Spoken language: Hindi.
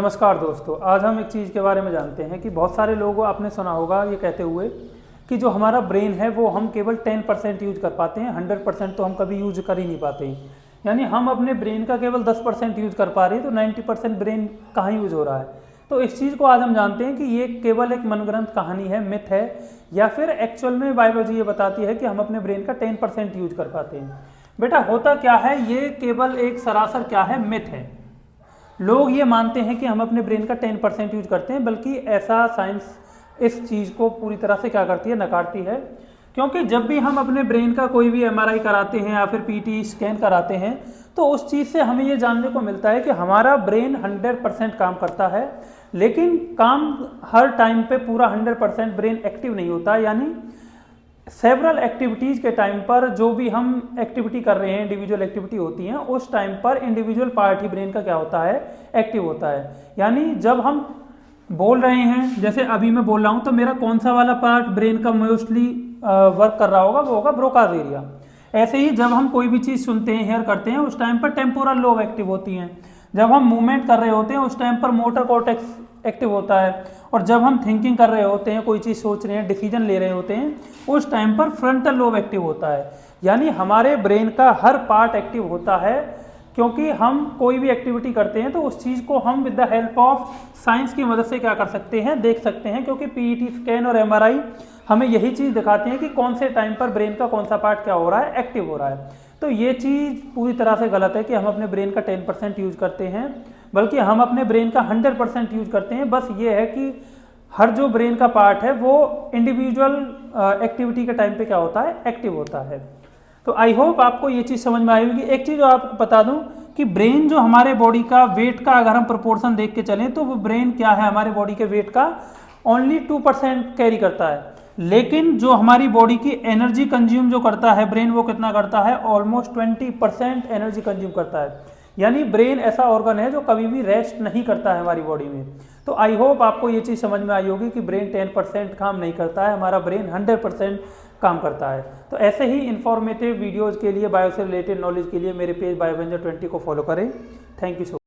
नमस्कार दोस्तों, आज हम एक चीज़ के बारे में जानते हैं कि बहुत सारे लोगों आपने सुना होगा ये कहते हुए कि जो हमारा ब्रेन है वो हम केवल 10% यूज कर पाते हैं, 100% तो हम कभी यूज कर ही नहीं पाते हैं। यानी हम अपने ब्रेन का केवल 10% यूज कर पा रहे हैं, तो 90% ब्रेन कहाँ यूज हो रहा है। तो इस चीज़ को आज हम जानते हैं कि ये केवल एक मनगढ़ंत कहानी है, मिथ है, या फिर एक्चुअल में बायोलॉजी ये बताती है कि हम अपने ब्रेन का 10% यूज कर पाते हैं। बेटा होता क्या है, ये केवल एक सरासर क्या है, मिथ है। लोग ये मानते हैं कि हम अपने ब्रेन का 10% यूज करते हैं, बल्कि ऐसा साइंस इस चीज़ को पूरी तरह से क्या करती है, नकारती है। क्योंकि जब भी हम अपने ब्रेन का कोई भी एमआरआई कराते हैं या फिर पीटी स्कैन कराते हैं, तो उस चीज़ से हमें ये जानने को मिलता है कि हमारा ब्रेन 100% काम करता है, लेकिन काम हर टाइम पे पूरा 100% ब्रेन एक्टिव नहीं होता। यानी सेवरल एक्टिविटीज़ के टाइम पर जो भी हम एक्टिविटी कर रहे हैं, इंडिविजुअल एक्टिविटी होती हैं, उस टाइम पर इंडिविजुअल पार्ट ही ब्रेन का क्या होता है, एक्टिव होता है। यानी जब हम बोल रहे हैं, जैसे अभी मैं बोल रहा हूँ, तो मेरा कौन सा वाला पार्ट ब्रेन का मोस्टली वर्क कर रहा होगा, वो होगा ब्रोकास एरिया। ऐसे ही जब हम कोई भी चीज़ सुनते हैं, हेयर करते हैं, उस टाइम पर टेम्पोरल लोब एक्टिव होती हैं। जब हम मूवमेंट कर रहे होते हैं, उस टाइम पर मोटर कॉर्टेक्स एक्टिव होता है। और जब हम थिंकिंग कर रहे होते हैं, कोई चीज़ सोच रहे हैं, डिसीजन ले रहे होते हैं, उस टाइम पर फ्रंटल लोब एक्टिव होता है। यानी हमारे ब्रेन का हर पार्ट एक्टिव होता है, क्योंकि हम कोई भी एक्टिविटी करते हैं तो उस चीज़ को हम with the help of science की मदद से क्या कर सकते हैं, देख सकते हैं। क्योंकि पीईटी स्कैन और एमआरआई हमें यही चीज़ दिखाते हैं कि कौन से टाइम पर ब्रेन का कौन सा पार्ट क्या हो रहा है, एक्टिव हो रहा है। तो ये चीज़ पूरी तरह से गलत है कि हम अपने ब्रेन का 10% यूज करते हैं, बल्कि हम अपने ब्रेन का 100% यूज करते हैं। बस ये है कि हर जो ब्रेन का पार्ट है वो इंडिविजुअल एक्टिविटी के टाइम पे क्या होता है, एक्टिव होता है। तो आई होप आपको ये चीज़ समझ में आई होगी। एक चीज़ आपको बता दूं कि ब्रेन जो हमारे बॉडी का वेट का अगर हम प्रोपोर्शन देख के चलें, तो वो ब्रेन क्या है, हमारे बॉडी के वेट का ओनली 2% कैरी करता है। लेकिन जो हमारी बॉडी की एनर्जी कंज्यूम जो करता है ब्रेन, वो कितना करता है, ऑलमोस्ट 20% एनर्जी कंज्यूम करता है। यानी ब्रेन ऐसा ऑर्गन है जो कभी भी रेस्ट नहीं करता है हमारी बॉडी में। तो आई होप आपको ये चीज़ समझ में आई होगी कि ब्रेन 10% काम नहीं करता है, हमारा ब्रेन 100% काम करता है। तो ऐसे ही इंफॉर्मेटिव वीडियोज़ के लिए, बायो से रिलेटेड नॉलेज के लिए मेरे पेज बायोवेंजर 20 को फॉलो करें। Thank you so much.